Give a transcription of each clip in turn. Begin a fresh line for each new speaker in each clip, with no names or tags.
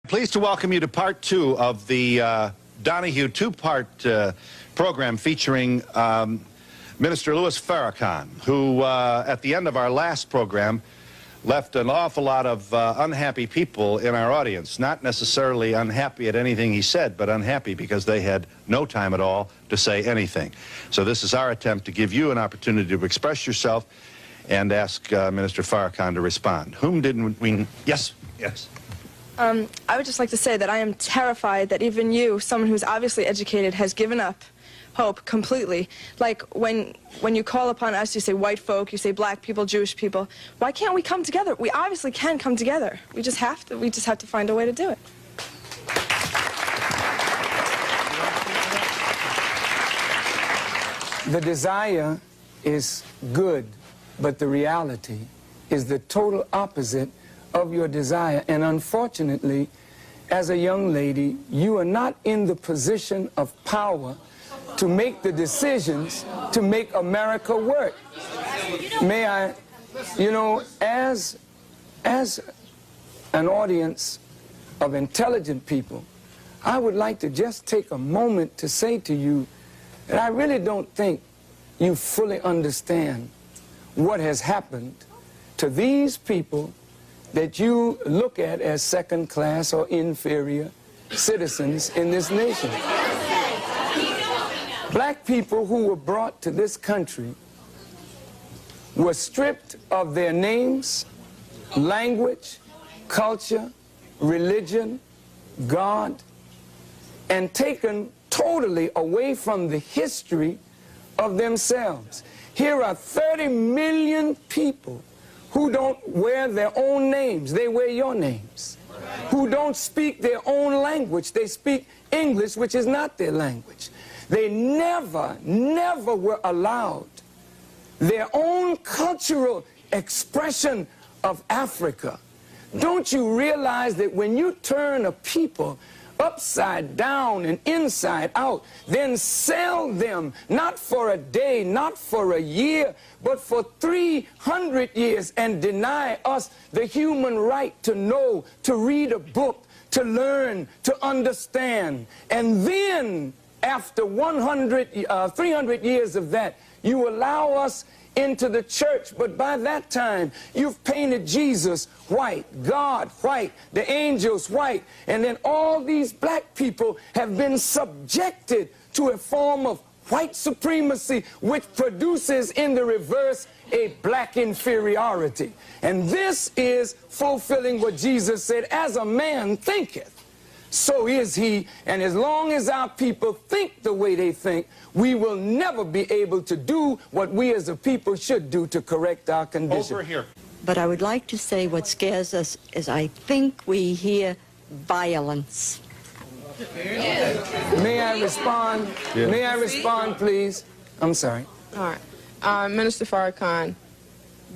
Pleased to welcome you to part two of the Donahue two-part program featuring Minister Louis Farrakhan, who at the end of our last program left an awful lot of unhappy people in our audience, not necessarily unhappy at anything he said, but unhappy because they had no time at all to say anything. So this is our attempt to give you an opportunity to express yourself and ask Minister Farrakhan to respond. Whom didn't we... Yes, yes.
I would just like to say that I am terrified that even you, someone who's obviously educated, has given up hope completely. Like when you call upon us, you say white folk, you say black people, Jewish people. Why can't we come together? We obviously can come together. We just have to. We just have to find a way to do it.
The desire is good, but the reality is the total opposite of your desire. And unfortunately, as a young lady, you are not in the position of power to make the decisions to make America work. May I, you know, as an audience of intelligent people, I would like to just take a moment to say to you that I really don't think you fully understand what has happened to these people that you look at as second-class or inferior citizens in this nation. Black people who were brought to this country were stripped of their names, language, culture, religion, God, and taken totally away from the history of themselves. Here are 30 million people who don't wear their own names, they wear your names. Who don't speak their own language, they speak English, which is not their language. They never were allowed their own cultural expression of Africa. Don't you realize that when you turn a people upside down and inside out, then sell them not for a day, not for a year, but for 300 years, and deny us the human right to know, to read a book, to learn, to understand. And then after 300 years of that, you allow us into the church, but by that time you've painted Jesus white, God white, the angels white, and then all these black people have been subjected to a form of white supremacy, which produces in the reverse a black inferiority. And this is fulfilling what Jesus said, as a man thinketh, so is he. And as long as our people think the way they think, we will never be able to do what we as a people should do to correct our condition.
Over here.
But I would like to say what scares us is I think we hear violence.
May I respond? Yeah. May I respond, please? I'm sorry.
All right. Minister Farrakhan,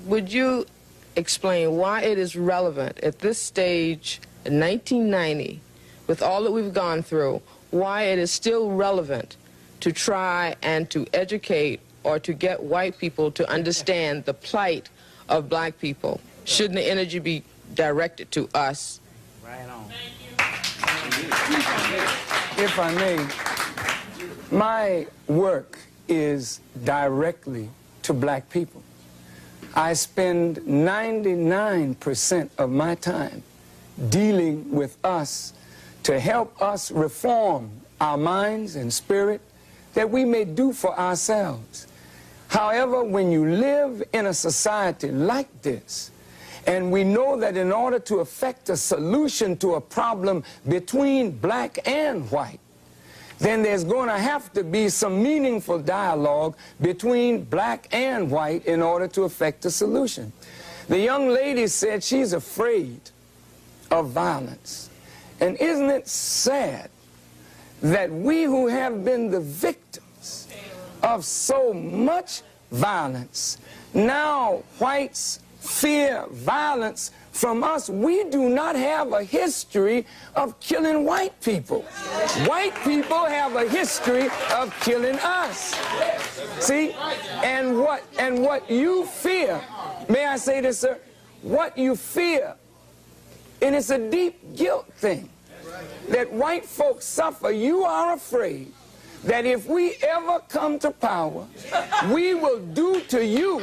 would you explain why it is relevant at this stage in 1990, with all that we've gone through, why it is still relevant to try and to educate or to get white people to understand the plight of black people? Shouldn't the energy be directed to us?
Right on. If I may, my work is directly to black people. I spend 99% of my time dealing with us to help us reform our minds and spirit that we may do for ourselves. However, when you live in a society like this, and we know that in order to effect a solution to a problem between black and white, then there's going to have to be some meaningful dialogue between black and white in order to effect a solution. The young lady said she's afraid of violence. And isn't it sad that we who have been the victims of so much violence, now whites fear violence from us? We do not have a history of killing white people. White people have a history of killing us. See? And what you fear, may I say this, sir? What you fear, and it's a deep guilt thing. that white folks suffer, you are afraid that if we ever come to power, we will do to you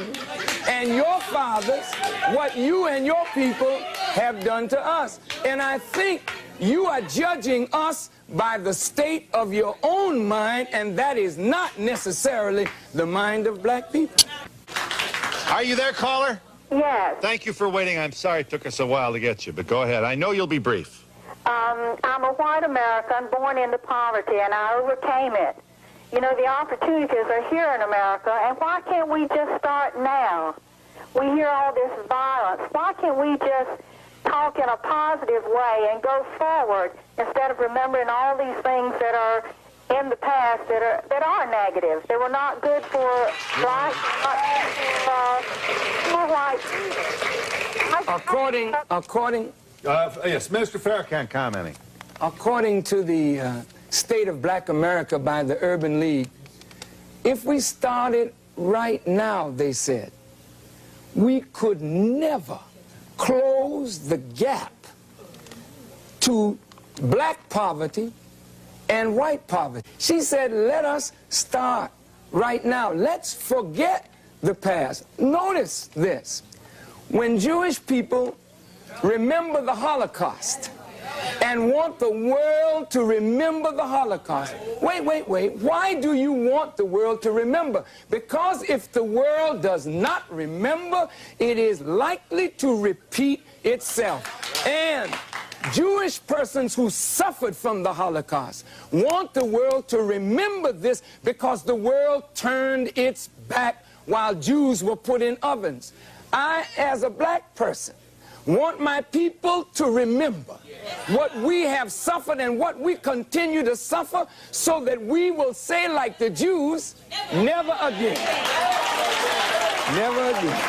and your fathers what you and your people have done to us. And I think you are judging us by the state of your own mind, and that is not necessarily the mind of black people.
Are you there, caller?
Yes.
Thank you for waiting. I'm sorry it took us a while to get you, but go ahead. I know you'll be brief.
I'm a white American born into poverty, and I overcame it. You know, the opportunities are here in America, and why can't we just start now? We hear all this violence. Why can't we just talk in a positive way and go forward instead of remembering all these things that are in the past that are negative? They were not good for blacks, not good for whites.
Yes, Minister Farrakhan commenting.
According to the State of Black America by the Urban League, if we started right now, they said, we could never close the gap to black poverty and white poverty. She said, let us start right now. Let's forget the past. Notice this. When Jewish people remember the Holocaust and want the world to remember the Holocaust. Wait. Why do you want the world to remember? Because if the world does not remember, it is likely to repeat itself. And Jewish persons who suffered from the Holocaust want the world to remember this because the world turned its back while Jews were put in ovens. I, as a black person, want my people to remember what we have suffered and what we continue to suffer so that we will say like the Jews, never again. Never again.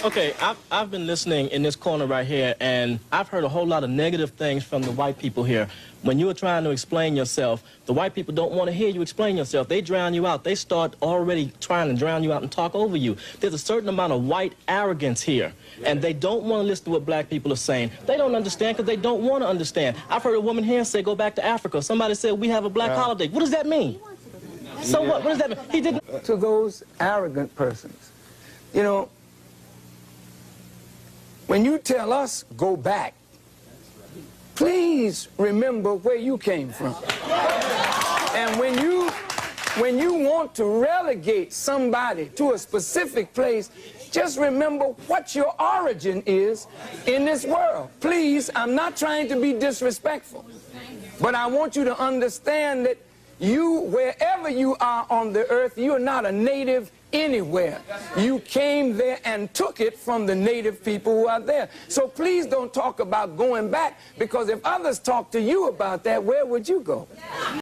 Okay, I've been listening in this corner right here, and I've heard a whole lot of negative things from the white people here. When you were trying to explain yourself, the white people don't want to hear you explain yourself. They drown you out. They start already trying to drown you out and talk over you. There's a certain amount of white arrogance here, and they don't want to listen to what black people are saying. They don't understand because they don't want to understand. I've heard a woman here say, go back to Africa. Somebody said, we have a black holiday. What does that mean? So what does that mean? He didn't.
To those arrogant persons, you know, when you tell us, go back, please remember where you came from. And when you want to relegate somebody to a specific place, just remember what your origin is in this world. Please, I'm not trying to be disrespectful, but I want you to understand that you, wherever you are on the earth, you're not a native anywhere. You came there and took it from the native people who are there. So please don't talk about going back, because if others talk to you about that, where would you go?